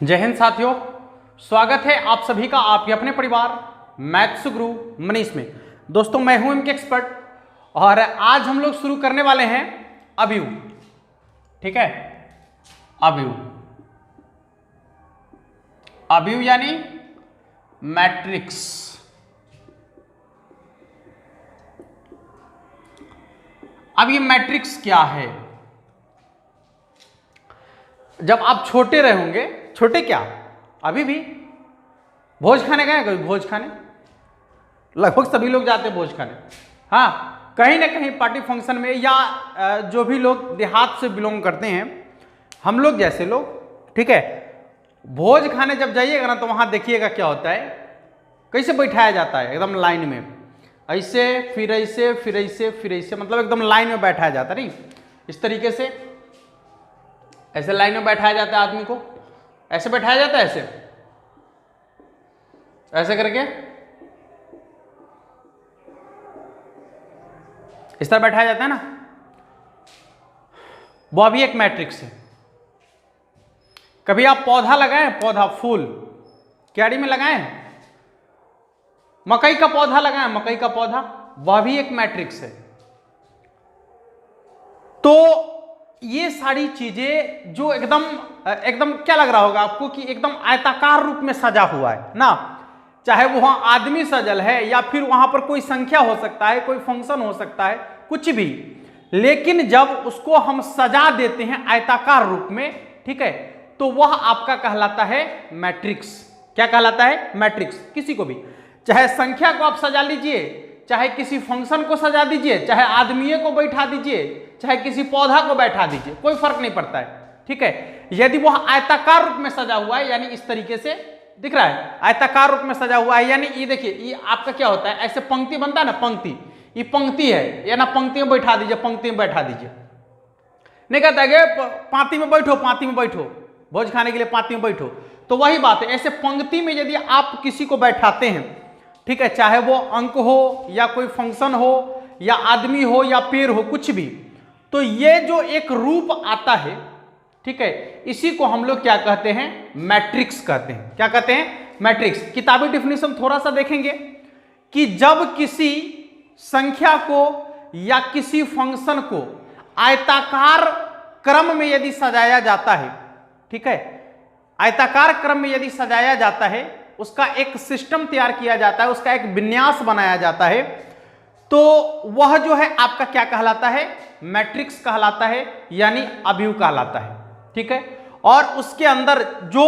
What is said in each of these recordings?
जय हिंद साथियों, स्वागत है आप सभी का आपके अपने परिवार मैथ्स गुरु मनीष में। दोस्तों मैं हूं इनके एक्सपर्ट और आज हम लोग शुरू करने वाले हैं अवयव। ठीक है, अवयव यानी मैट्रिक्स। अब ये मैट्रिक्स क्या है? जब आप छोटे रहे होंगे, छोटे क्या अभी भी भोज खाने गए कभी? भोज खाने लगभग सभी लोग जाते हैं भोज खाने। हाँ, कहीं ना कहीं पार्टी फंक्शन में या जो भी लोग देहात से बिलोंग करते हैं, हम लोग जैसे लोग, ठीक है, भोज खाने जब जाइएगा ना तो वहां देखिएगा क्या होता है, कैसे बैठाया जाता है एकदम लाइन में, ऐसे फिर ऐसे फिर ऐसे फिर ऐसे, मतलब एकदम लाइन में बैठाया जाता है। नहीं, इस तरीके से ऐसे लाइन में बैठाया जाता है आदमी को, ऐसे बैठाया जाता है, ऐसे करके इस तरह बैठाया जाता है ना। वो अभी एक मैट्रिक्स है। कभी आप पौधा लगाए, पौधा फूल क्यारी में लगाए, मकई का पौधा लगाए, मकई का पौधा, वह भी एक मैट्रिक्स है। तो ये सारी चीजें जो एकदम एकदम क्या लग रहा होगा आपको कि एकदम आयताकार रूप में सजा हुआ है ना, चाहे वहां आदमी सजल है या फिर वहां पर कोई संख्या हो सकता है, कोई फंक्शन हो सकता है, कुछ भी, लेकिन जब उसको हम सजा देते हैं आयताकार रूप में, ठीक है, तो वह आपका कहलाता है मैट्रिक्स। क्या कहलाता है? मैट्रिक्स। किसी को भी, चाहे संख्या को आप सजा लीजिए, चाहे किसी फंक्शन को सजा दीजिए, चाहे आदमी को बैठा दीजिए, चाहे किसी पौधा को बैठा दीजिए, कोई फर्क नहीं पड़ता है। ठीक है, यदि वह आयताकार रूप में सजा हुआ है, यानी इस तरीके से दिख रहा है, आयताकार रूप में सजा हुआ है, यानी ये देखिए, ये आपका क्या होता है, ऐसे पंक्ति बनता है ना, पंक्ति, ये पंक्ति है, या ना पंक्ति में बैठा दीजिए, पंक्ति में बैठा दीजिए। नहीं कहता है कि पांति में बैठो, पांति में बैठो, भोज खाने के लिए पांति में बैठो, तो वही बात है, ऐसे पंक्ति में यदि आप किसी को बैठाते हैं, ठीक है, चाहे वो अंक हो या कोई फंक्शन हो या आदमी हो या पेड़ हो, कुछ भी, तो ये जो एक रूप आता है, ठीक है, इसी को हम लोग क्या कहते हैं? मैट्रिक्स कहते हैं। क्या कहते हैं? मैट्रिक्स। किताबी डिफिनीशन थोड़ा सा देखेंगे कि जब किसी संख्या को या किसी फंक्शन को आयताकार क्रम में यदि सजाया जाता है, ठीक है, आयताकार क्रम में यदि सजाया जाता है, उसका एक सिस्टम तैयार किया जाता है, उसका एक विन्यास बनाया जाता है, तो वह जो है आपका क्या कहलाता है? मैट्रिक्स कहलाता है, यानी अवयव कहलाता है। ठीक है, और उसके अंदर जो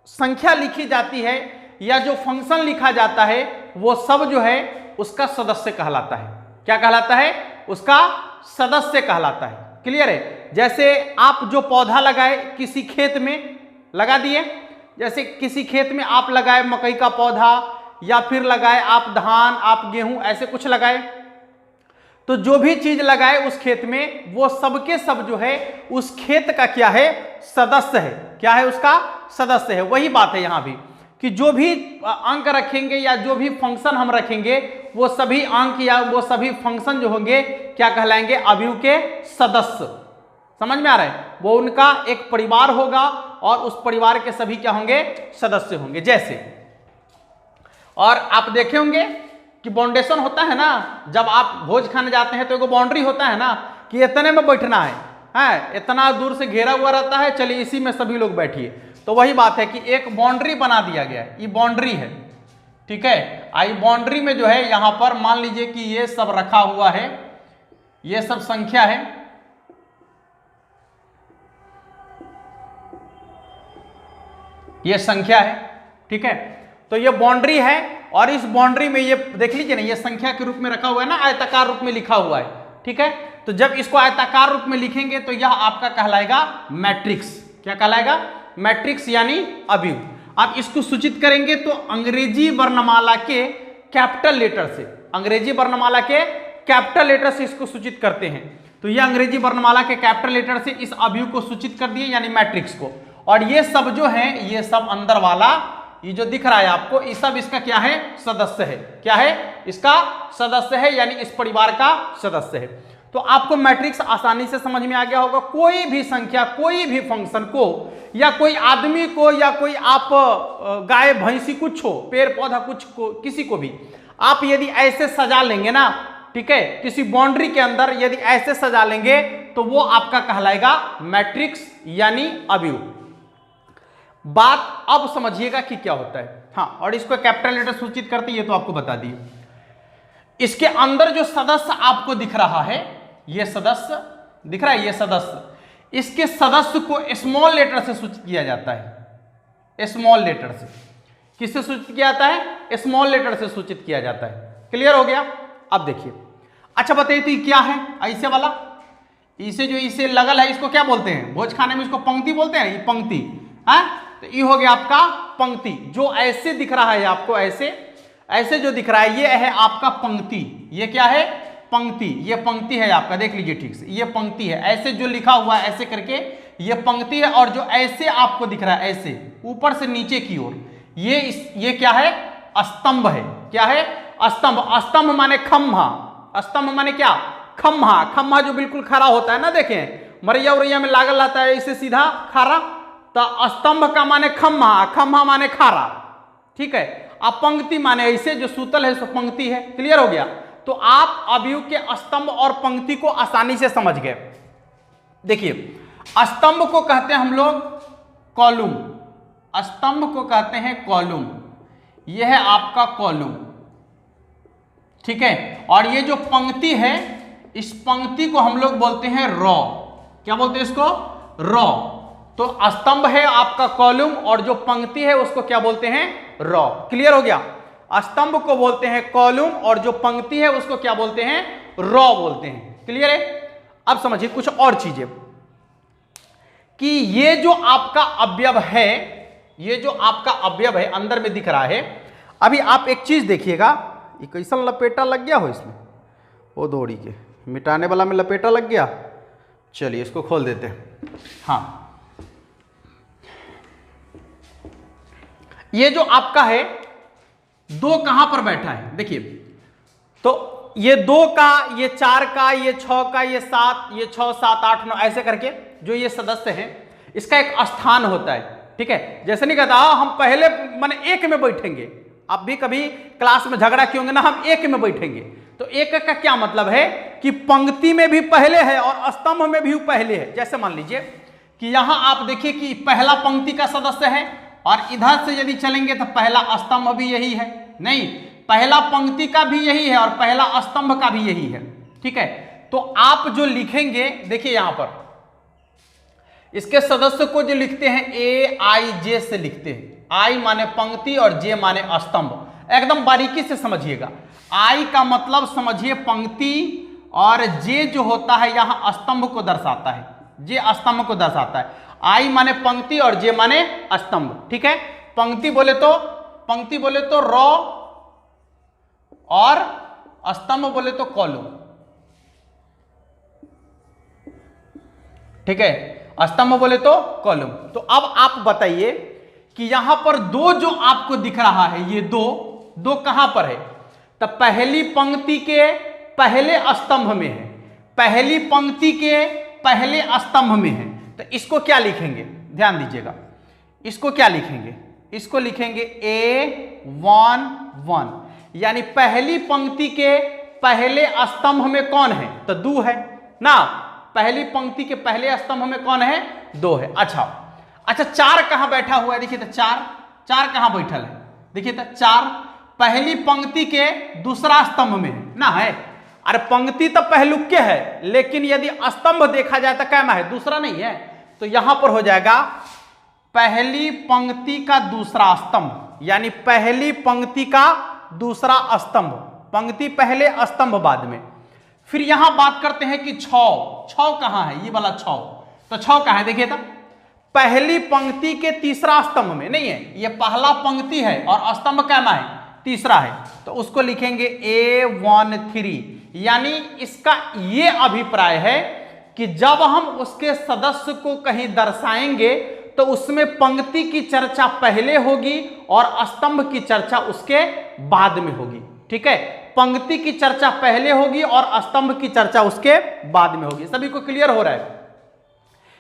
संख्या लिखी जाती है या जो फंक्शन लिखा जाता है, वो सब जो है उसका सदस्य कहलाता है। क्या कहलाता है? उसका सदस्य कहलाता है। क्लियर है? जैसे आप जो पौधा लगाए किसी खेत में लगा दिए, जैसे किसी खेत में आप लगाए मकई का पौधा, या फिर लगाए आप धान, आप गेहूं, ऐसे कुछ लगाए, तो जो भी चीज लगाए उस खेत में, वो सबके सब जो है उस खेत का क्या है? सदस्य है। क्या है? उसका सदस्य है। वही बात है यहां भी कि जो भी अंक रखेंगे या जो भी फंक्शन हम रखेंगे, वो सभी अंक या वो सभी फंक्शन जो होंगे क्या कहलाएंगे? अवयव के सदस्य। समझ में आ रहा है? वो उनका एक परिवार होगा और उस परिवार के सभी क्या होंगे? सदस्य होंगे। जैसे, और आप देखे होंगे कि बाउंडेशन होता है ना, जब आप भोज खाने जाते हैं तो एक बाउंड्री होता है ना कि इतने में बैठना है, इतना दूर से घेरा हुआ रहता है, चलिए इसी में सभी लोग बैठिए। तो वही बात है कि एक बाउंड्री बना दिया गया है, ये बाउंड्री है। ठीक है, आई बाउंड्री में जो है यहां पर मान लीजिए कि ये सब रखा हुआ है, ये सब संख्या है, ये संख्या है। ठीक है, तो ये बाउंड्री है और इस बाउंड्री में ये देख लीजिए ना, ये संख्या के रूप में रखा हुआ है ना, आयताकार रूप में लिखा हुआ है। ठीक है, तो जब इसको आयताकार रूप में लिखेंगे तो यह आपका कहलाएगा मैट्रिक्स। क्या कहलाएगा? मैट्रिक्स यानी अवयव। आप इसको सूचित करेंगे तो अंग्रेजी वर्णमाला के कैपिटल लेटर से, अंग्रेजी वर्णमाला के कैपिटल लेटर से इसको सूचित करते हैं। तो यह अंग्रेजी वर्णमाला के कैपिटल लेटर से इस अवयव को सूचित कर दिए, यानी मैट्रिक्स को। और ये सब जो है, ये सब अंदर वाला ये जो दिख रहा है आपको, ये सब इसका क्या है? सदस्य है। क्या है? इसका सदस्य है, यानी इस परिवार का सदस्य है। तो आपको मैट्रिक्स आसानी से समझ में आ गया होगा। कोई भी संख्या, कोई भी फंक्शन को, या कोई आदमी को, या कोई आप गाय भैंसी कुछ हो, पेड़ पौधा कुछ को, किसी को भी आप यदि ऐसे सजा लेंगे ना, ठीक है, किसी बाउंड्री के अंदर यदि ऐसे सजा लेंगे तो वो आपका कहलाएगा मैट्रिक्स यानी अवयव। बात अब समझिएगा कि क्या होता है। हाँ, और इसको कैपिटल लेटर सूचित करते ये तो आपको बता दिए। इसके अंदर जो सदस्य आपको दिख रहा है, ये सदस्य दिख रहा है, ये सदस्य, इसके सदस्य को स्मॉल लेटर से सूचित किया जाता है। स्मॉल लेटर से किससे सूचित किया जाता है? स्मॉल लेटर से सूचित किया जाता है। क्लियर हो गया? अब देखिए, अच्छा बताइए तो ये क्या है? ऐसे वाला, इसे जो इसे लगल है इसको क्या बोलते हैं? भोज खाने में इसको पंक्ति बोलते हैं। ये पंक्ति है, तो ये हो गया आपका पंक्ति। जो ऐसे दिख रहा है आपको, ऐसे ऐसे जो दिख रहा है, ये है आपका पंक्ति। ये क्या है? पंक्ति। ये पंक्ति है आपका, देख लीजिए ठीक से, ये पंक्ति है। ऐसे जो लिखा हुआ है ऐसे करके, ये पंक्ति है। और जो ऐसे आपको दिख रहा है, ऐसे ऊपर से नीचे की ओर, ये क्या है? स्तंभ है। क्या है? स्तंभ। स्तंभ माने खम्हा। स्तंभ माने क्या? खम्हा। खम्हा जो बिल्कुल खड़ा होता है ना, देखें मरैया उरैया में लागल रहता है इसे सीधा खड़ा, तो स्तंभ का माने खम्हा, खम्हा माने खड़ा, ठीक है। अब पंक्ति माने ऐसे जो सूतल है सो पंक्ति है। क्लियर हो गया? तो आप अवयव के स्तंभ और पंक्ति को आसानी से समझ गए। देखिए, स्तंभ को कहते हैं हम लोग कॉलम। स्तंभ को कहते हैं कॉलम। यह है आपका कॉलम, ठीक है। और ये जो पंक्ति है, इस पंक्ति को हम लोग बोलते हैं रॉ। क्या बोलते हैं इसको? रॉ। तो स्तंभ है आपका कॉलम, और जो पंक्ति है उसको क्या बोलते हैं? रॉ। क्लियर हो गया? स्तंभ को बोलते हैं कॉलम, और जो पंक्ति है उसको क्या बोलते हैं? रॉ बोलते हैं। क्लियर है? अब समझिए कुछ और चीजें, कि ये जो आपका अवयव है, ये जो आपका अवयव है अंदर में दिख रहा है। अभी आप एक चीज देखिएगा, ये कैसा लपेटा लग गया हो इसमें, वो दौड़ी के मिटाने वाला में लपेटा लग गया। चलिए इसको खोल देते हैं। हाँ, ये जो आपका है, दो कहां पर बैठा है? देखिए, तो ये 2 का, ये 4 का, ये 6 का, ये 7, ये 6, 7, 8, 9 ऐसे करके जो ये सदस्य हैं, इसका एक स्थान होता है, ठीक है। जैसे नहीं कहता हम पहले माने एक में बैठेंगे। आप भी कभी क्लास में झगड़ा किए होंगे ना, हम एक में बैठेंगे। तो एक का क्या मतलब है? कि पंक्ति में भी पहले है और स्तंभ में भी पहले है। जैसे मान लीजिए कि यहां आप देखिए कि पहला पंक्ति का सदस्य है, और इधर से यदि चलेंगे तो पहला स्तंभ भी यही है। नहीं, पहला पंक्ति का भी यही है और पहला स्तंभ का भी यही है, ठीक है। तो आप जो लिखेंगे, देखिए यहां पर इसके सदस्य को जो लिखते हैं AIJ से लिखते हैं। I माने पंक्ति और J माने स्तंभ। एकदम बारीकी से समझिएगा। I का मतलब समझिए पंक्ति, और J जो होता है यहां स्तंभ को दर्शाता है। J स्तंभ को दर्शाता है। I माने पंक्ति और J माने स्तंभ, ठीक है। पंक्ति बोले तो रॉ, और स्तंभ बोले तो कॉलम, ठीक है। स्तंभ बोले तो कॉलम। तो अब आप बताइए कि यहां पर 2 जो आपको दिख रहा है, ये दो कहां पर है? तो पहली पंक्ति के पहले स्तंभ में है, पहली पंक्ति के पहले स्तंभ में है। तो इसको क्या लिखेंगे? ध्यान दीजिएगा, इसको क्या लिखेंगे? इसको लिखेंगे A11, यानी पहली पंक्ति के पहले स्तंभ में कौन है? तो 2 है ना। पहली पंक्ति के पहले स्तंभ में कौन है? 2 है। अच्छा, 4 कहां बैठा हुआ है? देखिए तो 4 कहां बैठल है? देखिए तो 4 पहली पंक्ति के दूसरा स्तंभ में है ना। है, अरे पंक्ति तो पहलुके है, लेकिन यदि स्तंभ देखा जाए तो कैमा है? दूसरा नहीं है। तो यहां पर हो जाएगा पहली पंक्ति का दूसरा स्तंभ, यानी पहली पंक्ति का दूसरा स्तंभ। पंक्ति पहले, स्तंभ बाद में। फिर यहां बात करते हैं कि 6 कहां है? ये वाला 6। तो 6 कहां है? देखिए तो पहली पंक्ति के तीसरा स्तंभ में नहीं है। ये पहला पंक्ति है और स्तंभ कैमा है? तीसरा है। तो उसको लिखेंगे A13, यानी इसका ये अभिप्राय है कि जब हम उसके सदस्य को कहीं दर्शाएंगे तो उसमें पंक्ति की चर्चा पहले होगी और स्तंभ की चर्चा उसके बाद में होगी, ठीक है। पंक्ति की चर्चा पहले होगी और स्तंभ की चर्चा उसके बाद में होगी। सभी को क्लियर हो रहा है?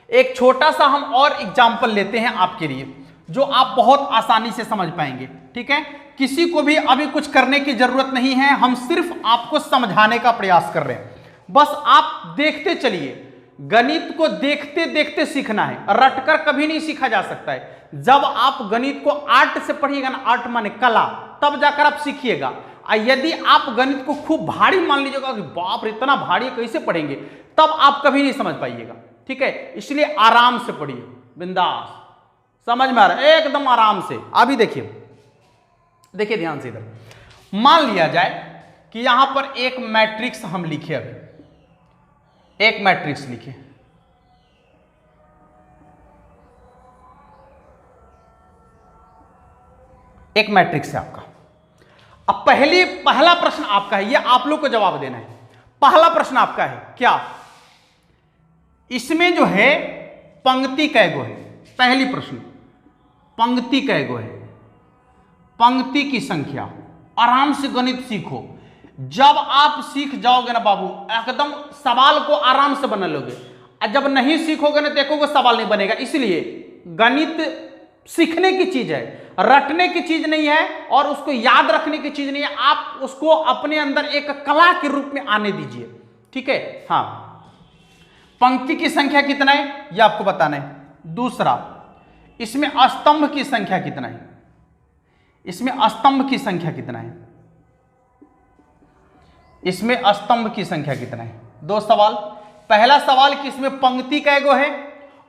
एक छोटा सा हम और एग्जाम्पल लेते हैं आपके लिए, जो आप बहुत आसानी से समझ पाएंगे। ठीक है, किसी को भी अभी कुछ करने की जरूरत नहीं है, हम सिर्फ आपको समझाने का प्रयास कर रहे हैं। बस आप देखते चलिए, गणित को देखते देखते सीखना है, रटकर कभी नहीं सीखा जा सकता है। जब आप गणित को आर्ट से पढ़िएगा ना, आर्ट माने कला, तब जाकर आप सीखिएगा। यदि आप गणित को खूब भारी मान लीजिएगा कि बाप रे इतना भारी कैसे पढ़ेंगे, तब आप कभी नहीं समझ पाइएगा। ठीक है, इसलिए आराम से पढ़िए, बिंदास, समझ में आ रहा है, एकदम आराम से। अभी देखिए, देखिए ध्यान से इधर, मान लिया जाए कि यहां पर एक मैट्रिक्स हम लिखे, अभी एक मैट्रिक्स लिखे, एक मैट्रिक्स है आपका। अब पहला प्रश्न आपका है, ये आप लोग को जवाब देना है। पहला प्रश्न आपका है क्या, इसमें जो है पंक्ति कैगो है? पहली प्रश्न, पंक्ति कैगो है? पंक्ति की संख्या। आराम से गणित सीखो, जब आप सीख जाओगे ना बाबू, एकदम सवाल को आराम से बना लोगे। जब नहीं सीखोगे ना, देखोगे सवाल नहीं बनेगा। इसलिए गणित सीखने की चीज है, रटने की चीज नहीं है, और उसको याद रखने की चीज नहीं है। आप उसको अपने अंदर एक कला के रूप में आने दीजिए। ठीक है, हाँ, पंक्ति की संख्या कितना है ये आपको बताना है। दूसरा, इसमें स्तंभ की संख्या कितना है? इसमें स्तंभ की संख्या कितना है? इसमें स्तंभ की संख्या कितना है? दो सवाल। पहला सवाल कि इसमें पंक्ति कैगो है,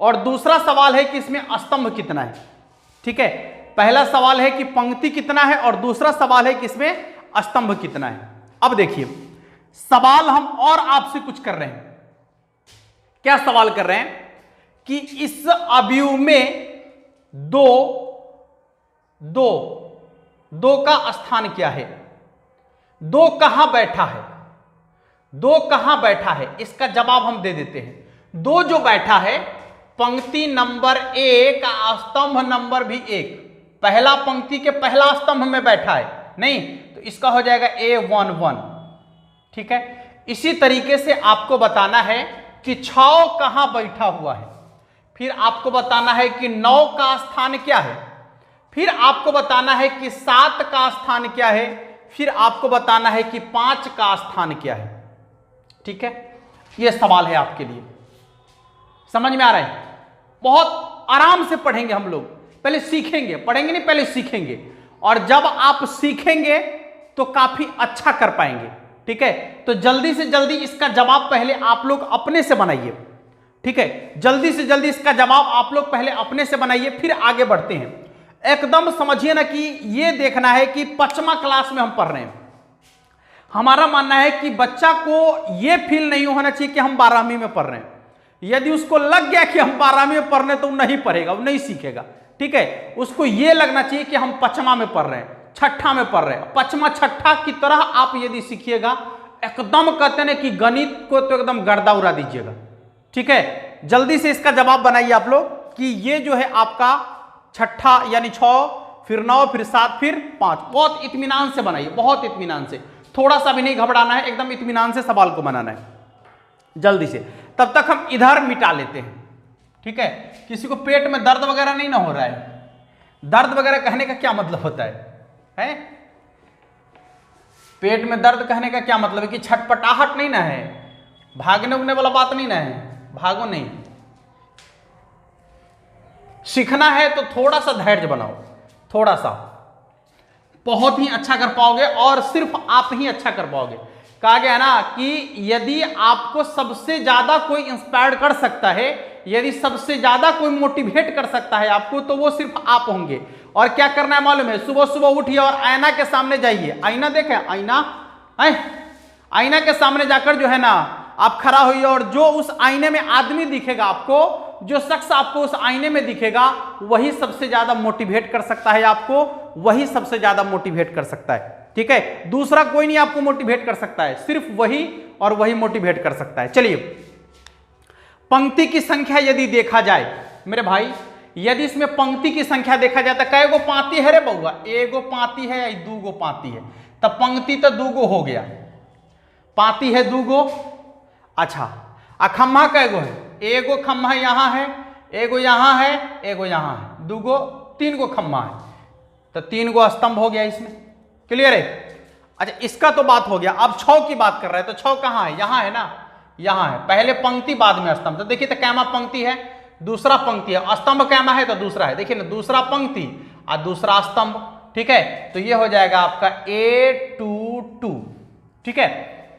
और दूसरा सवाल है कि इसमें स्तंभ कितना है। ठीक है, पहला सवाल है कि पंक्ति कितना है, और दूसरा सवाल है कि इसमें स्तंभ कितना है। अब देखिए, सवाल हम और आपसे कुछ कर रहे हैं। क्या सवाल कर रहे हैं कि इस अवयव में दो का स्थान क्या है? दो कहां बैठा है? दो कहां बैठा है, इसका जवाब हम दे देते हैं। दो जो बैठा है, पंक्ति नंबर 1, स्तंभ नंबर भी 1, पहला पंक्ति के पहला स्तंभ में बैठा है नहीं, तो इसका हो जाएगा A11। ठीक है, इसी तरीके से आपको बताना है कि 6 कहां बैठा हुआ है, फिर आपको बताना है कि 9 का स्थान क्या है, फिर आपको बताना है कि 7 का स्थान क्या है, फिर आपको बताना है कि 5 का स्थान क्या है। ठीक है, यह सवाल है आपके लिए। समझ में आ रहा है? बहुत आराम से पढ़ेंगे हम लोग, पहले सीखेंगे, पढ़ेंगे नहीं, पहले सीखेंगे, और जब आप सीखेंगे तो काफी अच्छा कर पाएंगे। ठीक है, तो जल्दी से जल्दी इसका जवाब पहले आप लोग अपने से बनाइए। ठीक है, जल्दी से जल्दी इसका जवाब आप लोग पहले अपने से बनाइए, फिर आगे बढ़ते हैं। एकदम समझिए ना कि ये देखना है कि 5वां क्लास में हम पढ़ रहे हैं। हमारा मानना है कि बच्चा को यह फील नहीं होना चाहिए कि हम 12वीं में पढ़ रहे हैं। यदि उसको लग गया कि हम 12वीं में पढ़ रहे हैं तो वो नहीं पढ़ेगा, वो नहीं सीखेगा। ठीक है, उसको यह लगना चाहिए कि हम 5वां में पढ़ रहे हैं, 6ठा में पढ़ रहे हैं। 5वां 6ठा की तरह आप यदि सीखिएगा, एकदम कहते हैं कि गणित को तो एकदम गर्दा उड़ा दीजिएगा। ठीक है, जल्दी से इसका जवाब बनाइए आप लोग कि ये जो है आपका 6ठा यानी 6, फिर 9, फिर 7, फिर 5। बहुत इत्मीनान से बनाइए, बहुत इत्मीनान से, थोड़ा सा भी नहीं घबराना है, एकदम इत्मीनान से सवाल को बनाना है जल्दी से। तब तक हम इधर मिटा लेते हैं। ठीक है, किसी को पेट में दर्द वगैरह नहीं ना हो रहा है? दर्द वगैरह कहने का क्या मतलब होता है? पेट में दर्द कहने का क्या मतलब है कि छटपटाहट नहीं ना है, भागने उगने वाला बात नहीं ना है, भागो नहीं। सीखना है तो थोड़ा सा धैर्य बनाओ, थोड़ा सा, बहुत ही अच्छा कर पाओगे, और सिर्फ आप ही अच्छा कर पाओगे। कहा गया ना कि यदि आपको सबसे ज्यादा कोई इंस्पायर कर सकता है, यदि सबसे ज्यादा कोई मोटिवेट कर सकता है आपको, तो वो सिर्फ आप होंगे। और क्या करना है मालूम है? सुबह सुबह उठिए और आईना के सामने जाइए। आईना देखें, आईना है, आईना के सामने जाकर जो है ना आप खड़ा होइए, और जो उस आईने में आदमी दिखेगा आपको, जो शख्स आपको उस आईने में दिखेगा, वही सबसे ज्यादा मोटिवेट कर सकता है आपको, वही सबसे ज्यादा मोटिवेट कर सकता है। ठीक है, दूसरा कोई नहीं आपको मोटिवेट कर सकता है, सिर्फ वही, और वही मोटिवेट कर सकता है। चलिए, पंक्ति की संख्या यदि देखा जाए मेरे भाई, यदि इसमें पंक्ति की संख्या देखा जाए तो कै गो पाती है रे बउआ? एगो पाती है या 2 गो पाती है? तब पंक्ति तो दूगो हो गया, पाती है दूगो। अच्छा, खम्हा कैगो है? एगो खम्हा यहाँ है, एगो यहाँ है, एगो यहाँ है, दूगो, तीन गो खम्हा है, तो तीन गो स्तंभ हो गया इसमें। क्लियर है? अच्छा, इसका तो बात हो गया। अब छौ की बात कर रहे हैं, तो छौ कहाँ है? यहाँ है ना, यहाँ है। पहले पंक्ति बाद में स्तंभ। तो देखिए, तो कैमा पंक्ति है, दूसरा पंक्ति है, स्तंभ कैमा है तो दूसरा है। देखिए ना, दूसरा पंक्ति और दूसरा स्तंभ। ठीक है, तो ये हो जाएगा आपका A22। ठीक है,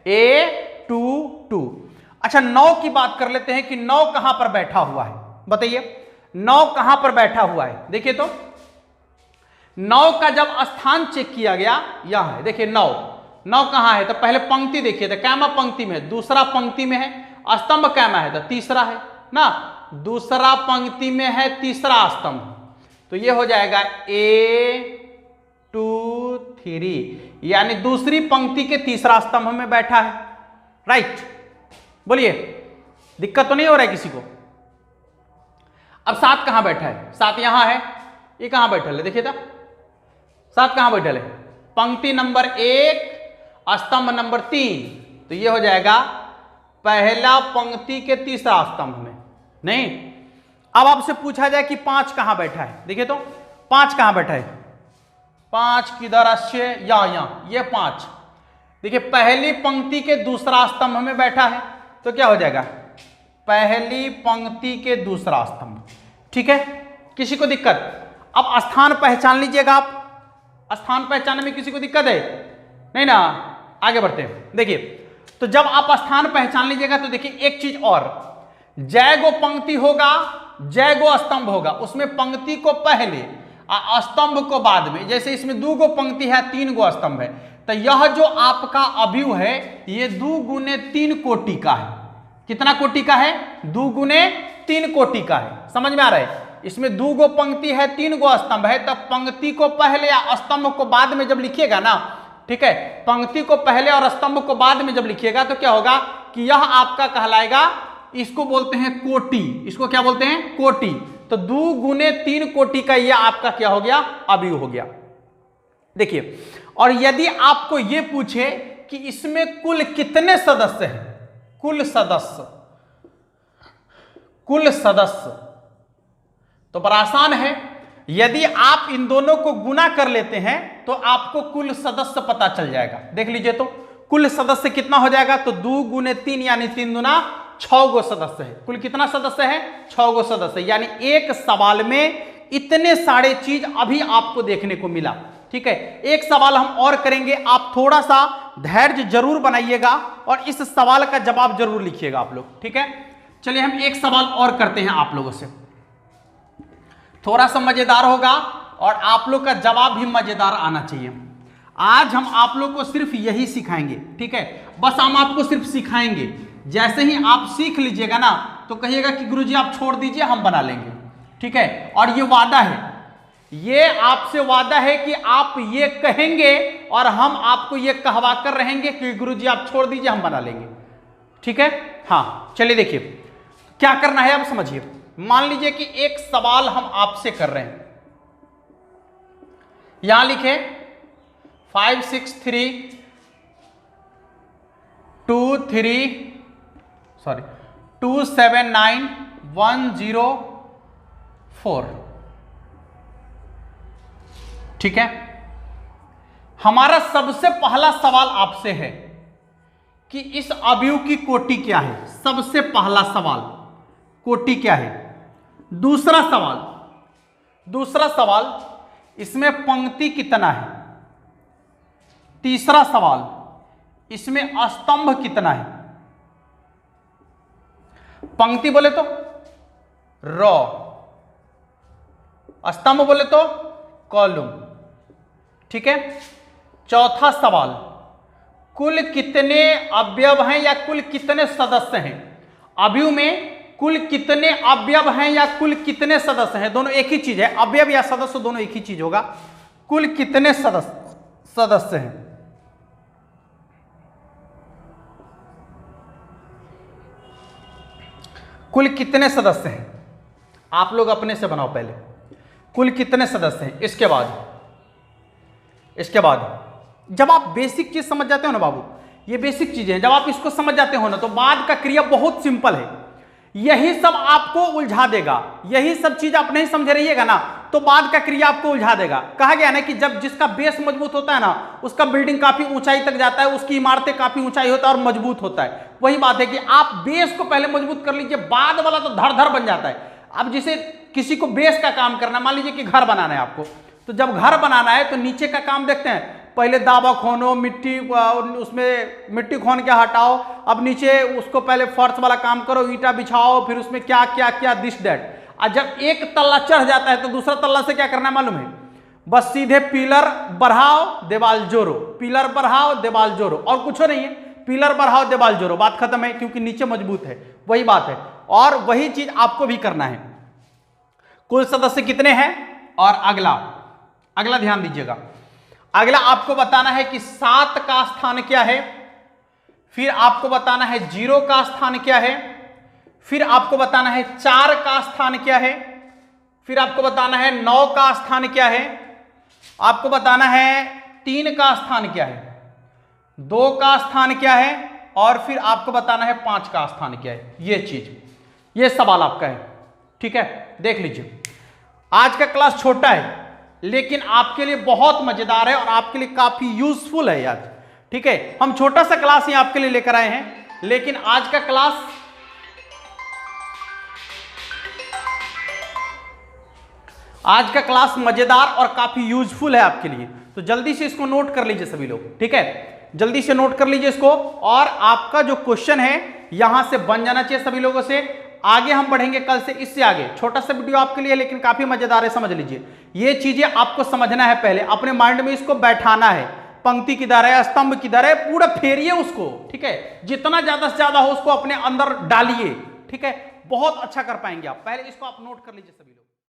A22। अच्छा, 9 की बात कर लेते हैं कि 9 कहां पर बैठा हुआ है, बताइए 9 कहां पर बैठा हुआ है। देखिए तो 9 का जब स्थान चेक किया गया, यहां है। देखिए 9 कहां है? तो पहले पंक्ति देखिए, तो कैमा पंक्ति में, दूसरा पंक्ति में है। स्तंभ कैमा है? तो तीसरा है ना, दूसरा पंक्ति में है, तीसरा स्तंभ। तो ये हो जाएगा A23, यानी दूसरी पंक्ति के तीसरा स्तंभ में बैठा है। राइट, बोलिए, दिक्कत तो नहीं हो रहा है किसी को? अब 7 कहां बैठा है? 7 यहां है, ये कहां बैठा है? देखिए तो 7 कहां बैठा है? पंक्ति नंबर 1, स्तंभ नंबर 3। तो ये हो जाएगा पहला पंक्ति के तीसरा स्तंभ में। नहीं, अब आपसे पूछा जाए कि 5 कहां बैठा है? देखिए तो 5 कहां बैठा है? 5 किधर? अश्य या ये 5 देखिए पहली पंक्ति के दूसरा स्तंभ में बैठा है। तो क्या हो जाएगा? पहली पंक्ति के दूसरा स्तंभ। ठीक है, किसी को दिक्कत? अब स्थान पहचान लीजिएगा आप। स्थान पहचानने में किसी को दिक्कत है? नहीं ना, आगे बढ़ते हैं। देखिए, तो जब आप स्थान पहचान लीजिएगा तो देखिए एक चीज और, जैगो पंक्ति होगा, जैगो स्तंभ होगा, उसमें पंक्ति को पहले और स्तंभ को बाद में। जैसे इसमें 2 गो पंक्ति है, 3 गो स्तंभ है, तो यह जो आपका अवयव है ये 2 गुने 3 कोटि का है। कितना कोटि का है? 2 गुने 3 कोटि का है। समझ में आ रहा है? इसमें 2 गो पंक्ति है, 3 गो स्तंभ है, तब पंक्ति को पहले या स्तंभ को बाद में जब लिखिएगा ना, ठीक है, पंक्ति को पहले और स्तंभ को बाद में जब लिखिएगा तो क्या होगा कि यह आपका कहलाएगा, इसको बोलते हैं कोटि। इसको क्या बोलते हैं? कोटि। तो 2 गुने 3 कोटि का यह आपका क्या हो गया? अवयव हो गया। देखिए, और यदि आपको यह पूछे कि इसमें कुल कितने सदस्य हैं, कुल सदस्य, तो बड़ा आसान है। यदि आप इन दोनों को गुना कर लेते हैं तो आपको कुल सदस्य पता चल जाएगा। देख लीजिए तो कुल सदस्य कितना हो जाएगा? तो 2 गुने 3 यानी 3 दूना 6 गो सदस्य है। कुल कितना सदस्य है? 6 गो सदस्य। यानी एक सवाल में इतने सारे चीज अभी आपको देखने को मिला। ठीक है, एक सवाल हम और करेंगे, आप थोड़ा सा धैर्य जरूर बनाइएगा और इस सवाल का जवाब जरूर लिखिएगा आप लोग। ठीक है, चलिए हम एक सवाल और करते हैं आप लोगों से, थोड़ा सा मजेदार होगा और आप लोग का जवाब भी मजेदार आना चाहिए। आज हम आप लोग को सिर्फ यही सिखाएंगे। ठीक है, बस हम आपको सिर्फ सिखाएंगे। जैसे ही आप सीख लीजिएगा ना तो कहिएगा कि गुरुजी आप छोड़ दीजिए, हम बना लेंगे। ठीक है, और ये वादा है, ये आपसे वादा है कि आप ये कहेंगे और हम आपको ये कहवा कर रहेंगे कि गुरुजी आप छोड़ दीजिए, हम बना लेंगे। ठीक है, हाँ चलिए देखिए क्या करना है अब समझिए। मान लीजिए कि एक सवाल हम आपसे कर रहे हैं, यहां लिखे 279,104। ठीक है, हमारा सबसे पहला सवाल आपसे है कि इस अवयव की कोटि क्या है। सबसे पहला सवाल कोटि क्या है। दूसरा सवाल इसमें पंक्ति कितना है। तीसरा सवाल इसमें स्तंभ कितना है। पंक्ति बोले तो रो, स्तंभ बोले तो कॉलम। ठीक है, चौथा सवाल कुल कितने अवयव हैं या कुल कितने सदस्य हैं। अवयव में कुल कितने अवयव हैं या कुल कितने सदस्य हैं, दोनों एक ही चीज है। अवयव या सदस्य दोनों एक ही चीज होगा। कुल कितने सदस्य हैं। कुल कितने सदस्य हैं, आप लोग अपने से बनाओ पहले। कुल कितने सदस्य हैं, इसके बाद जब आप बेसिक चीज समझ जाते हो ना बाबू, ये बेसिक चीजें हैं, जब आप इसको समझ जाते हो ना तो बाद का क्रिया बहुत सिंपल है। यही सब आपको उलझा देगा, यही सब चीज आप नहीं समझ रहिएगा ना तो बाद का क्रिया आपको उलझा देगा। कहा गया ना कि जब जिसका बेस मजबूत होता है ना उसका बिल्डिंग काफी ऊंचाई तक जाता है, उसकी इमारतें काफी ऊंचाई होता है और मजबूत होता है। वही बात है कि आप बेस को पहले मजबूत कर लीजिए, बाद वाला तो धड़ धड़ बन जाता है। अब जिसे किसी को बेस का काम करना, मान लीजिए कि घर बनाना है आपको, तो जब घर बनाना है तो नीचे का काम देखते हैं, पहले दावा खोनो, मिट्टी उसमें मिट्टी खोन के हटाओ, अब नीचे उसको पहले फर्श वाला काम करो, ईंटा बिछाओ, फिर उसमें क्या क्या क्या दिस दैट। और जब एक तल्ला चढ़ जाता है तो दूसरा तल्ला से क्या करना है मालूम है? बस सीधे पिलर बढ़ाओ दीवार जोड़ो, पिलर बढ़ाओ दीवार जोड़ो, और कुछ नहीं है, पिलर बढ़ाओ दीवार जोड़ो, बात खत्म है, क्योंकि नीचे मजबूत है। वही बात है और वही चीज आपको भी करना है। कुल सदस्य कितने हैं? और अगला ध्यान दीजिएगा, अगला आपको बताना है कि 7 का स्थान क्या है, फिर आपको बताना है 0 का स्थान क्या है, फिर आपको बताना है 4 का स्थान क्या है, फिर आपको बताना है 9 का स्थान क्या है, आपको बताना है 3 का स्थान क्या है, 2 का स्थान क्या है, और फिर आपको बताना है 5 का स्थान क्या है। ये चीज, ये सवाल आपका है, ठीक है। देख लीजिए, आज का क्लास छोटा है लेकिन आपके लिए बहुत मजेदार है और आपके लिए काफी यूजफुल है यार, ठीक है। हम छोटा सा क्लास ही आपके लिए लेकर आए हैं, लेकिन आज का क्लास मजेदार और काफी यूजफुल है आपके लिए। तो जल्दी से इसको नोट कर लीजिए सभी लोग, ठीक है, जल्दी से नोट कर लीजिए इसको। और आपका जो क्वेश्चन है यहां से बन जाना चाहिए सभी लोगों से। आगे हम बढ़ेंगे कल से, इससे आगे छोटा सा वीडियो आपके लिए लेकिन काफी मजेदार है, समझ लीजिए। ये चीजें आपको समझना है, पहले अपने माइंड में इसको बैठाना है। पंक्ति किधर है, स्तंभ किधर है, पूरा फेरिए उसको, ठीक है। जितना ज्यादा से ज्यादा हो उसको अपने अंदर डालिए, ठीक है, बहुत अच्छा कर पाएंगे आप। पहले इसको आप नोट कर लीजिए सभी लोग।